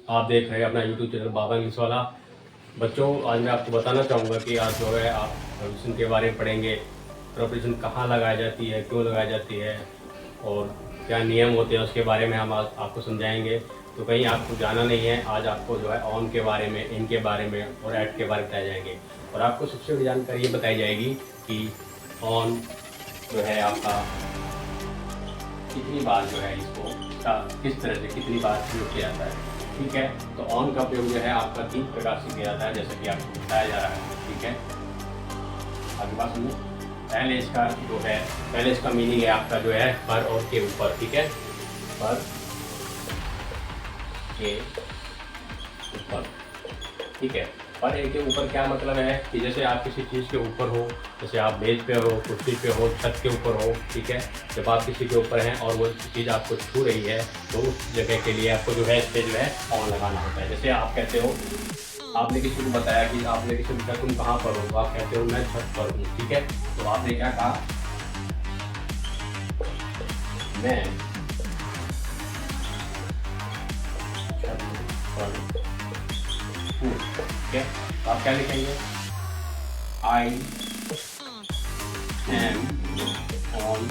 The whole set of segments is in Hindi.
आप देख रहे हैं अपना यूट्यूब चैनल बाबा इंग्लिश वाला। बच्चों, आज मैं आपको बताना चाहूँगा कि आज जो है आप प्रपोजिशन के बारे में पढ़ेंगे। प्रपोजिशन कहाँ लगाई जाती है, क्यों लगाई जाती है और क्या नियम होते हैं उसके बारे में हम आज आपको समझाएंगे। तो कहीं आपको जाना नहीं है। आज आपको जो है ऑन के बारे में, इन के बारे में और ऐट के बारे में बताए जाएंगे। और आपको सबसे बड़ी जानकारी ये बताई जाएगी कि ऑन जो है आपका कितनी बार जो है इसको किस तरह से कितनी बार प्रयोग किया जाता है। ठीक है, तो ऑन का प्रयोग जो है आपका 3 प्रकार से किया जाता है, जैसा कि आपको बताया जा रहा है। ठीक है, आगे बात सुनिए। पहले इसका मीनिंग है आपका जो है पर और के ऊपर। ठीक है, पर के ऊपर। ठीक है, पर ए के ऊपर क्या मतलब है कि जैसे आप किसी चीज़ के ऊपर हो, जैसे आप मेज पे हो, कुर्सी पे हो, छत के ऊपर हो। ठीक है, जब आप किसी के ऊपर हैं और वो चीज़ आपको छू रही है तो उस जगह के लिए आपको जो है इस पे जो है ऑन लगाना होता है। जैसे आप कहते हो, आपने किसी को बताया कि आपने किसी को पूछा तुम कहाँ पर हो, तो आप कहते हो मैं छत पर हूँ। ठीक है, तो आपने क्या कहा, मैं छत पर हूँ। ठीक है, तो आप क्या लिखेंगे, I M on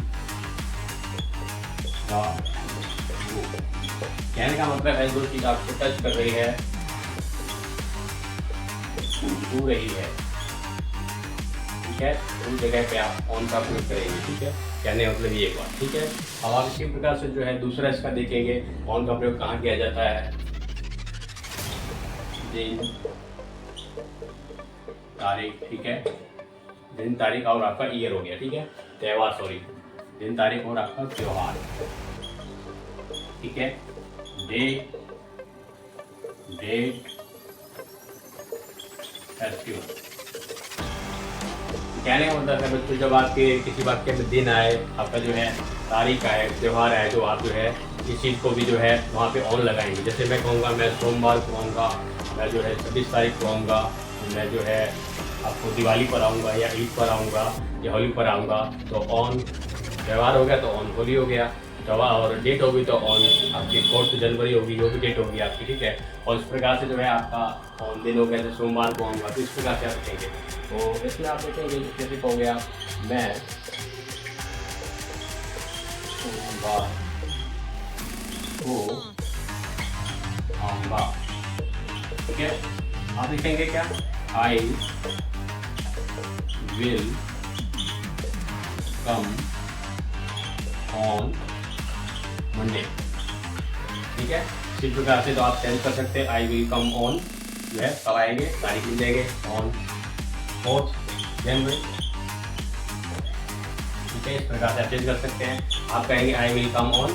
the roof. कहने का मतलब है जो चीज़ आपको टच कर रही है, छू रही है। ठीक है, उस जगह पे आप ऑन का प्रयोग करेंगे। ठीक है, कहने का मतलब ये बात। ठीक है, अब आप इसी प्रकार से जो है दूसरा इसका देखेंगे ऑन का प्रयोग कहाँ किया जाता है। दिन तारीख। ठीक है, दिन तारीख और आपका ईयर हो गया। ठीक है, त्यौहार, सॉरी, दिन तारीख और आपका त्योहार। ठीक है, डेट फेस्टिवल। कहने का मतलब है बच्चों, जब आपके किसी वाक्य में दिन आए, आपका जो है तारीख आए, त्यौहार आए, तो आप जो है इस चीज़ को भी जो है वहाँ पे ऑन लगाएंगे। जैसे मैं कहूँगा मैं सोमवार को आऊँगा, मैं जो है 26 तारीख को आऊँगा, मैं जो है आपको दिवाली पर आऊँगा या ईद पर आऊँगा या होली पर आऊँगा, तो ऑन त्यौहार हो गया तो ऑन होली हो गया। त्यौहार और डेट होगी तो ऑन आपकी 4 जनवरी होगी, वो भी डेट होगी आपकी। ठीक है, और इस प्रकार से जो है आपका ऑन दिन हो गया, जैसे सोमवार को आऊँगा, तो इस प्रकार से आप देखेंगे। तो इसमें आप देखेंगे जैसे कहोगे आप, मैं सोमवार को आऊँगा। ठीक है, आप लिखेंगे क्या, I will come on Monday. ठीक है, इसी प्रकार से तो आप चेंज कर सकते हैं। आई विल कम ऑन जो है कब आएंगे, तारीख मिल जाएंगे, ऑन 4 जनवरी। ठीक है, इस प्रकार से आप चेंज कर सकते हैं। आप कहेंगे I will come on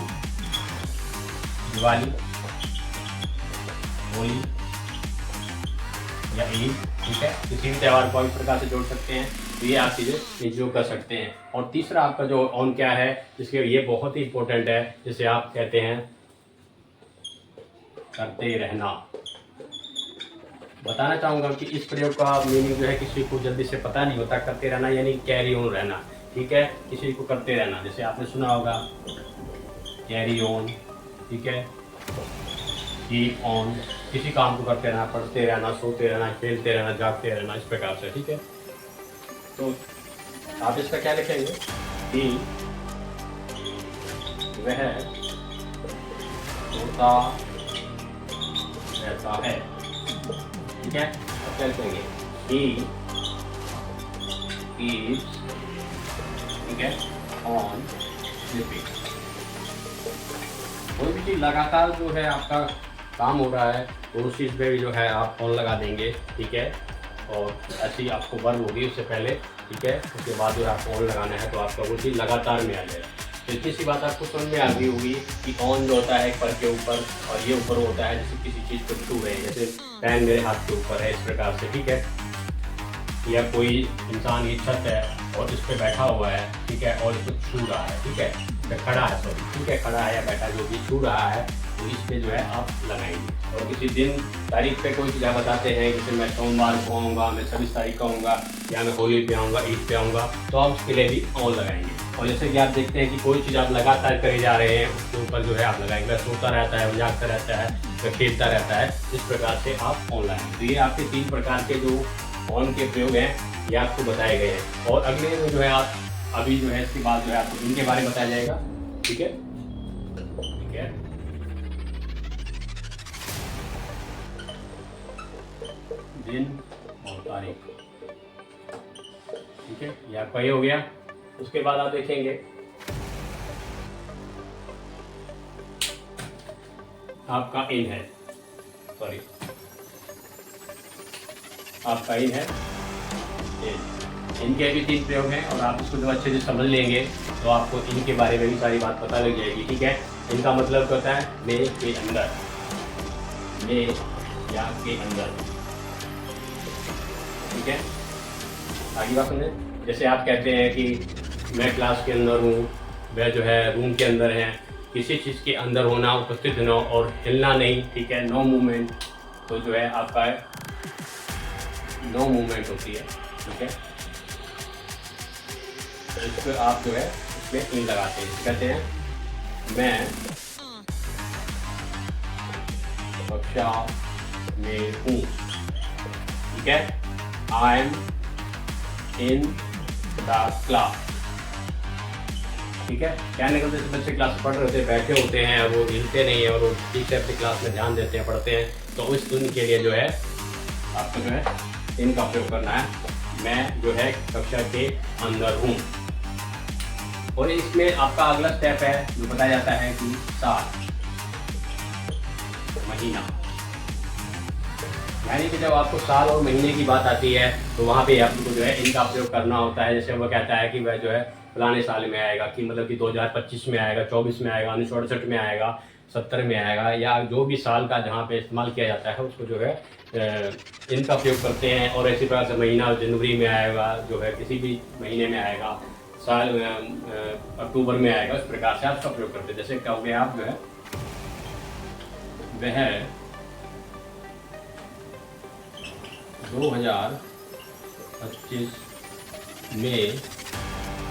Diwali, Holi या ईद। ठीक है, किसी भी त्यौहार को इस प्रकार से जोड़ सकते हैं। तो ये आप चीज़ें इंक्लूड कर सकते हैं। और तीसरा आपका जो ऑन क्या है, जिसके ये बहुत ही इंपॉर्टेंट है, जिसे आप कहते हैं करते रहना। बताना चाहूँगा कि इस प्रयोग का मीनिंग जो है किसी को जल्दी से पता नहीं होता। करते रहना यानी कैरी ऑन रहना। ठीक है, किसी को करते रहना, जैसे आपने सुना होगा कैरी ऑन। ठीक है, कीप ऑन, किसी काम को करते रहना, पढ़ते रहना, सोते रहना, खेलते रहना, जागते रहना, इस प्रकार से। ठीक है, तो आप इसका क्या लिखेंगे कि वह होता रहता है। ठीक है, अब क्या लिखेंगे, ही कीप्स, ठीक है, ऑन स्लीपिंग। कोई भी चीज़ लगातार जो है आपका काम हो रहा है तो उस चीज़ पे भी जो है आप ऑन लगा देंगे। ठीक है, और ऐसी आपको वर्ब होगी उससे पहले। ठीक है, उसके बाद जो आपको ऑन लगाना है तो आपका वो चीज़ लगातार में आ जाएगा। तो इतनी सी बात आपको समझ में आ गई होगी कि ऑन जो होता है पर के ऊपर, और ये ऊपर होता है जैसे किसी चीज़ को छू रहे हैं, जैसे पेन मेरे हाथ के ऊपर है, इस प्रकार से। ठीक है, या कोई इंसान की छत है और इस पर बैठा हुआ है। ठीक है, और इसको छू रहा है। ठीक है, खड़ा है, सॉरी। ठीक है, खड़ा है या बैठा जो भी छू रहा है, तो इस पे जो है आप लगाएंगे। और किसी दिन तारीख पे कोई चीज़ आप बताते हैं, जैसे मैं सोमवार को आऊँगा, मैं 26 तारीख को आऊँगा, या मैं होली पे आऊँगा, ईद पे आऊँगा, तो आप उसके लिए भी ऑन लगाएंगे। और जैसे कि आप देखते हैं कि कोई चीज़ आप लगातार करे जा रहे हैं, उसके ऊपर जो है आप लगाएंगे, वह सोता रहता है, जागता रहता है, वह खेलता रहता है। इस प्रकार से आप ऑन लगाएं। तो ये आपके 3 प्रकार के जो ऑन के प्रयोग हैं ये आपको बताए गए हैं। और अगले में जो है आप अभी जो है इसके बाद जो है आपको इनके बारे में बताया जाएगा। ठीक है, ठीक है। दिन और तारीख, ठीक है, ये आपका ये हो गया। उसके बाद आप देखेंगे आपका इन है, सॉरी आपका इन है। इनके भी 3 प्रयोग हैं और आप इसको जब अच्छे से समझ लेंगे तो आपको इनके बारे में भी सारी बात पता लग जाएगी। ठीक है, इनका मतलब होता है मे के अंदर, मे या के अंदर। ठीक है, आगे बात समझे। जैसे आप कहते हैं कि मैं क्लास के अंदर हूँ, वह जो है रूम के अंदर है, किसी चीज़ के अंदर होना, उपस्थित होना और हिलना नहीं। ठीक है, नो मूवमेंट, तो जो है आपका नो मूवमेंट होती है। ठीक है, तो इस पर आप जो है इसमें इन लगाते हैं, कहते हैं मैं कक्षा में हूँ। ठीक है, I M in the class. ठीक है, क्या निकलते हैं, बच्चे क्लास पढ़ रहे होते हैं, बैठे होते हैं और वो हिलते नहीं है और वो ठीक से अपनी क्लास में ध्यान देते हैं, पढ़ते हैं। तो उस दिन के लिए जो है आपको जो है इनका प्रयोग करना है, मैं जो है कक्षा के अंदर हूँ। और इसमें आपका अगला स्टेप है जो बताया जाता है कि साल, महीना। यानी कि जब आपको साल और महीने की बात आती है तो वहाँ पे आपको जो है इनका प्रयोग करना होता है। जैसे वो कहता है कि वह जो है फलाने साल में आएगा, कि मतलब कि 2025 में आएगा, 24 में आएगा, 1968 में आएगा, 70 में आएगा, या जो भी साल का जहाँ पे इस्तेमाल किया जाता है उसको जो है इनका प्रयोग करते हैं। और इसी प्रकार से महीना जनवरी में आएगा, जो है किसी भी महीने में आएगा, साल अक्टूबर में आएगा, इस प्रकार से आप उसका प्रयोग करते हैं। जैसे कहोगे आप जो है वह 2025 में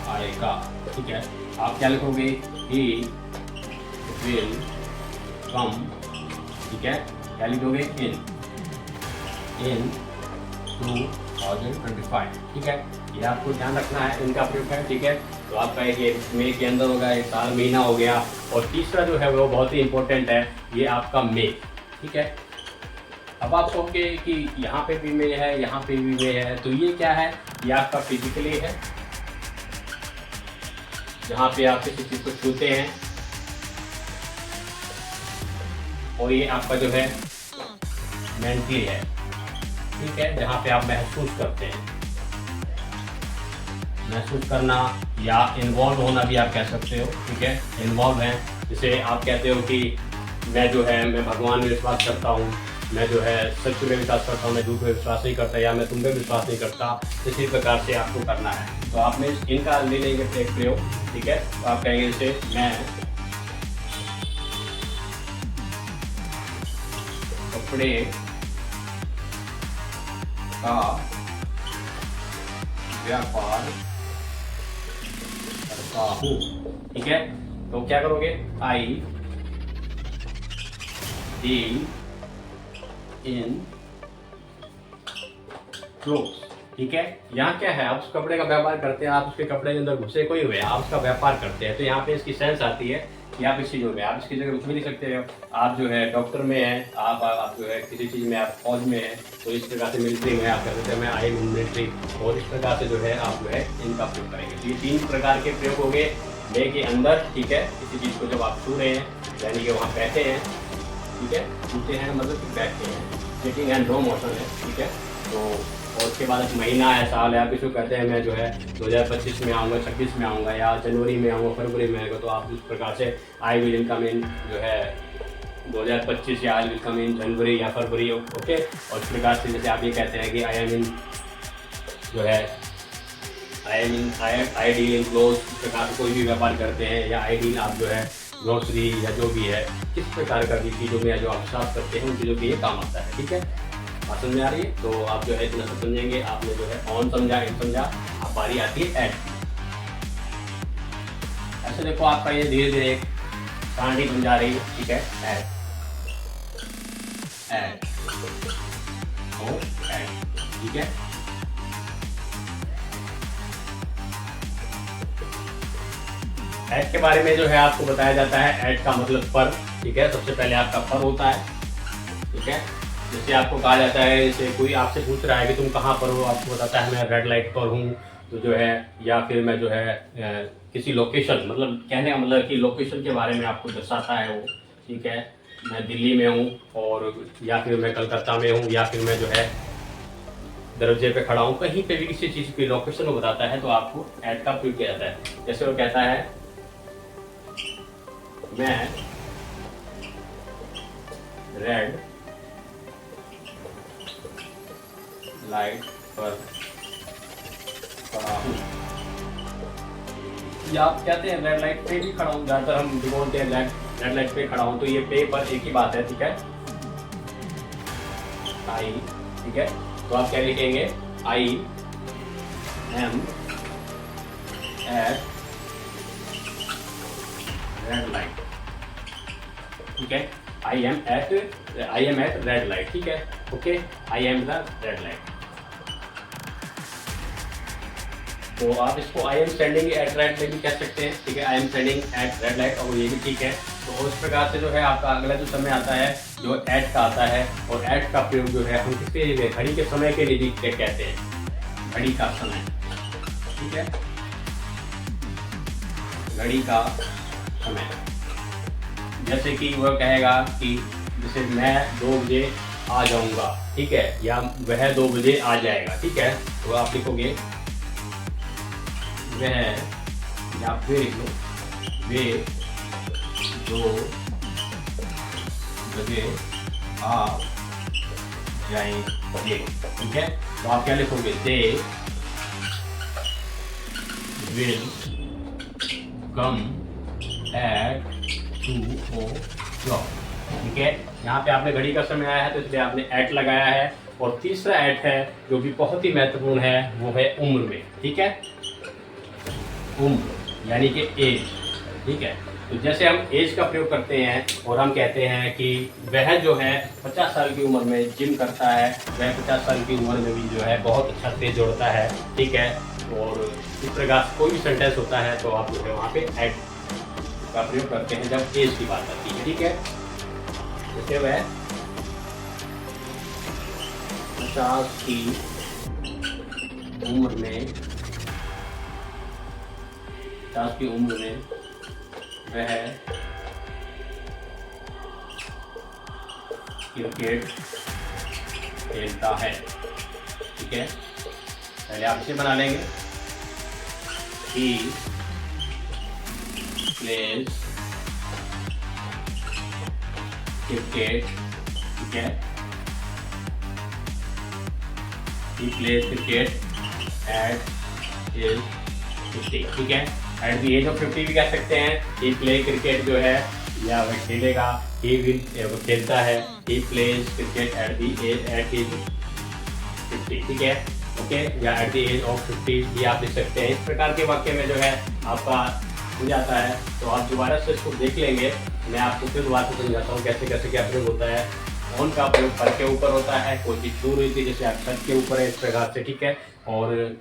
आएगा। ठीक है, आप क्या लिखोगे, ही विल कम। ठीक है, क्या लिखोगे, इन 2025। ठीक है, ये आपको ध्यान रखना है, इनका प्रयोग है। ठीक है, तो आपका एक मई के अंदर होगा, एक साल महीना हो गया। और तीसरा जो है वो बहुत ही इंपॉर्टेंट है, ये आपका मे। ठीक है, अब आप कहोगे कि यहाँ पे भी मे है, यहाँ पे भी मे है, तो ये क्या है, ये आपका फिजिकली है, जहाँ पे आप किसी चीज़ को छूते हैं। और ये आपका जो है मेंटली है। ठीक है, जहाँ पे आप महसूस करते हैं, महसूस करना या इन्वॉल्व होना भी आप कह सकते हो। ठीक है, इन्वॉल्व है, जैसे आप कहते हो कि मैं जो है मैं भगवान में विश्वास करता हूँ, मैं जो है सच में विश्वास करता हूँ, मैं झूठ में विश्वास नहीं करता, या मैं तुम में विश्वास नहीं करता। इसी प्रकार से आपको करना है। तो आपने इनका ले लेंगे एक प्रयोग। ठीक है, तो आप कहेंगे जैसे मैं कपड़े का व्यापार करता हूँ। ठीक है, तो क्या करोगे, आई डील इन क्लोथ्स। ठीक है, यहाँ क्या है, आप उस कपड़े का व्यापार करते हैं, आप उसके कपड़े के अंदर घुसे कोई हुए, आप उसका व्यापार करते हैं। तो यहाँ पे इसकी सेंस आती है कि आप इस चीज़ों में, आप इसकी जगह कुछ भी नहीं सकते हो। आप जो है डॉक्टर में हैं, आप जो है किसी चीज़ में, आप फौज में हैं, तो इस प्रकार से मिलिट्री में आप कहते हैं मैं आई एम मिलिट्री। और इस प्रकार से जो है आप जो है इनका प्रयोग करेंगे। तो ये 3 प्रकार के प्रयोग हो गए मे के अंदर। ठीक है, किसी चीज़ को जब आप छू रहे हैं, यानी कि वहाँ बैठे हैं। ठीक है, छूते हैं मतलब कि बैठे हैं, सिटिंग एंड नो मोशन है। ठीक है, तो और उसके बाद एक महीना है, साल है, आप इसको कहते हैं मैं जो है 2025 में आऊँगा, 26 में आऊँगा, या जनवरी में आऊँगा, फरवरी में आएगा। तो आप इस प्रकार से आई विल कम इन जो है 2025, या आई विल कम इन जनवरी या फरवरी। ओके, और इस प्रकार से जैसे आप ये कहते हैं कि आई एम इन जो है आई डील इन क्लोथ, इस प्रकार से कोई भी व्यापार करते हैं, या आई डील आप जो है ग्रोसरी या जो भी है, किस प्रकार का भी चीज़ों में जो आप विश्वास करते हैं उन चीज़ों के लिए काम आता है। ठीक है, बात समझ आ रही है। तो आप जो है इतना सब समझेंगे। आपने जो है ऑन समझा, इन समझा, अब बारी आती है ऐड। ऐसे देखो आपका ये धीरे धीरे एक कहानी बन जा रही है, ठीक है। ऐड ऐड और ऐड, ठीक है। ऐड के बारे में जो है आपको बताया जाता है, ऐड का मतलब पर, ठीक है। सबसे पहले आपका पर होता है, ठीक है। जैसे आपको कहा जाता है, जैसे कोई आपसे पूछ रहा है कि तुम कहाँ पर हो, आपको बताता है मैं रेड लाइट पर हूँ, तो जो है, या फिर मैं जो है किसी लोकेशन, मतलब कहने का मतलब कि लोकेशन के बारे में आपको दर्शाता है वो, ठीक है। मैं दिल्ली में हूँ, और या फिर मैं कलकत्ता में हूँ, या फिर मैं जो है दरवाजे पे खड़ा हूँ, कहीं पे भी किसी चीज़ की लोकेशन को बताता है तो आपको ऐड का प्रयोग किया जाता है। जैसे वो कहता है मैं रेड लाइट पर खड़ा हूँ, या आप कहते हैं रेड लाइट पे भी खड़ा हूँ, ज़्यादातर हम बोलते हैं रेड लाइट पे खड़ा हूँ, तो ये पे पर एक ही बात है, ठीक है। आई, ठीक है। तो आप क्या लिखेंगे, I am at red light, ठीक है। I am at red light, ठीक है। Okay, I am the red light. तो आप इसको I am standing at red में भी कह सकते हैं, ठीक है। I am standing at red light, और ये भी ठीक है। तो उस प्रकार से जो है आपका अगला जो समय आता है जो एट का आता है, और एट का प्रयोग जो है हम किसके लिए, घड़ी के समय के लिए भी कहते हैं, घड़ी का समय, ठीक है। घड़ी का समय, जैसे कि वह कहेगा कि जैसे मैं 2 बजे आ जाऊंगा, ठीक है, या वह 2 बजे आ जाएगा, ठीक है। तो आप लिखोगे वह, या फिर वे 2 बजे आ जाएंगे, ठीक है। तो आप क्या लिखोगे, they will come eight 2 o'clock, ठीक है। यहाँ पे आपने घड़ी का समय आया है तो इसलिए आपने एट लगाया है। और तीसरा एट है जो भी बहुत ही महत्वपूर्ण है, वो है उम्र में, ठीक है। उम्र यानी कि एज, ठीक है। तो जैसे हम एज का प्रयोग करते हैं और हम कहते हैं कि वह जो है 50 साल की उम्र में जिम करता है, वह 50 साल की उम्र में भी जो है बहुत अच्छा तेज दौड़ता है, ठीक है। और इस प्रकार से कोई भी सेंटेंस होता है तो आप जो है वहाँ पे एट का प्रयोग करते हैं जब एज की बात आती है, ठीक है। जैसे वह 50 की उम्र में, 50 की उम्र में वह क्रिकेट खेलता है, ठीक है। पहले आप इसे बना लेंगे, he plays क्रिकेट, ठीक है। he plays cricket at his 50, ठीक है। एट द एज ऑफ 50 भी कह सकते हैं। he play क्रिकेट जो है, या वह खेलेगा, he will, वो खेलता है, he plays cricket at his 50, ठीक है। ओके, या एट द एज ऑफ 50 भी आप लिख सकते हैं। इस प्रकार के वाक्य में जो है आपका हो जाता है। तो आप दोबारा से इसको देख लेंगे, मैं आपको फिर दोबारा से समझाता हूँ कैसे कैसे क्या प्रयोग होता है। ऑन का प्रयोग पर के ऊपर होता है, कोई चीज़ दूर हुई थी जैसे आप छत के ऊपर है, इस प्रकार से, ठीक है। और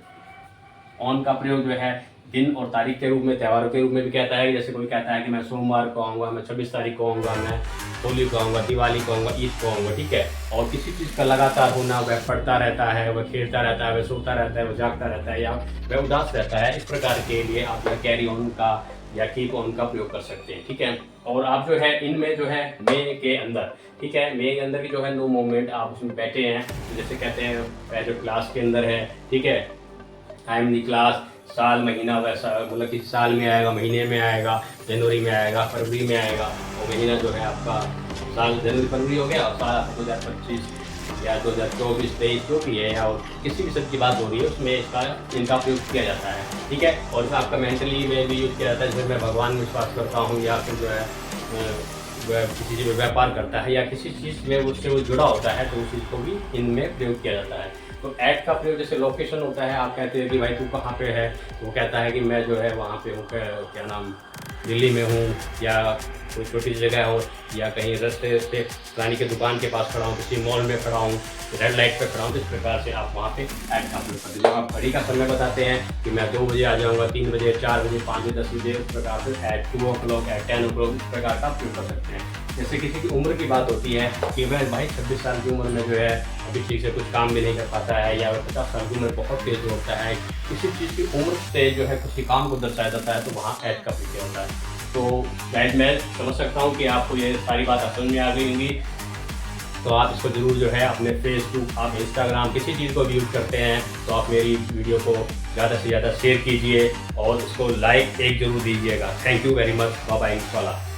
ऑन का प्रयोग जो है दिन और तारीख के रूप में, त्योहारों के रूप में भी कहता है। जैसे कोई कहता है कि मैं सोमवार को आऊँगा, मैं 26 तारीख को आऊँगा, मैं होली को आऊँगा, दिवाली को आऊँगा, ईद को आऊँगा, ठीक है। और किसी चीज़ का लगातार होना, वह पढ़ता रहता है, वह खेलता रहता है, वह सोता रहता है, वह जागता रहता है, या वह उदास रहता है, इस प्रकार के लिए आप यह कैरी ऑन का या कीप ऑन का प्रयोग कर सकते हैं, ठीक है। और आप जो है इनमें जो है मे के अंदर, ठीक है, मे के अंदर की जो है नो मोमेंट आप उसमें बैठे हैं, तो जैसे कहते हैं वह जो क्लास के अंदर है, ठीक है, आई एम दी क्लास, साल महीना वैसा मतलब कि साल में आएगा, महीने में आएगा, जनवरी में आएगा, फरवरी में आएगा, और महीना जो है आपका साल जनवरी फरवरी हो गया, और साल आपका 2025 या 2024-23 जो भी है, या किसी भी सब की बात हो रही है उसमें इनका प्रयोग किया जाता है, ठीक है। और इसमें आपका मेंटली में भी यूज़ किया जाता है, जैसे मैं भगवान में विश्वास करता हूँ, या फिर जो है वह किसी चीज़ में व्यापार करता है, या किसी चीज़ में उससे वो जुड़ा होता है, तो उस चीज़ को भी इनमें प्रयोग किया जाता है। तो ऐट का प्रयोग जैसे लोकेशन होता है, आप कहते हैं कि भाई तू कहाँ पे है, तो वो कहता है कि मैं जो है वहाँ पे हूँ, क्या नाम, दिल्ली में हूँ या कोई छोटी सी जगह हो या कहीं रास्ते से रानी के दुकान के पास खड़ा हूँ, किसी मॉल में खड़ा हूँ, रेड लाइट पे खड़ा हूँ, तो इस प्रकार से आप वहाँ पे ऐड अपलोड कर दीजिए। आप घड़ी का समय बताते हैं कि मैं 2 बजे आ जाऊँगा, 3 बजे, 4 बजे, 5 बजे, 10 बजे, इस प्रकार से एट 2 o'clock, एट 10 o'clock इस प्रकार का अपलोड कर सकते हैं। जैसे किसी की उम्र की बात होती है कि वह भाई 26 साल की उम्र में जो है अभी ठीक से कुछ काम भी नहीं कर पाता है, या 50 साल की उम्र बहुत तेज होता है, किसी चीज़ की उम्र से जो है किसी काम को दर्शाया जाता है, तो वहाँ ऐड का प्रक्रिया होता है। तो शायद मैं समझ सकता हूँ कि आपको ये सारी बात समझ में आ गई होंगी। तो आप इसको ज़रूर जो है अपने फेसबुक, आप इंस्टाग्राम, किसी चीज़ को भी यूज़ करते हैं तो आप मेरी वीडियो को ज़्यादा से ज़्यादा शेयर कीजिए और उसको लाइक एक ज़रूर दीजिएगा। Thank you very much. Bye bye इंशाल्लाह।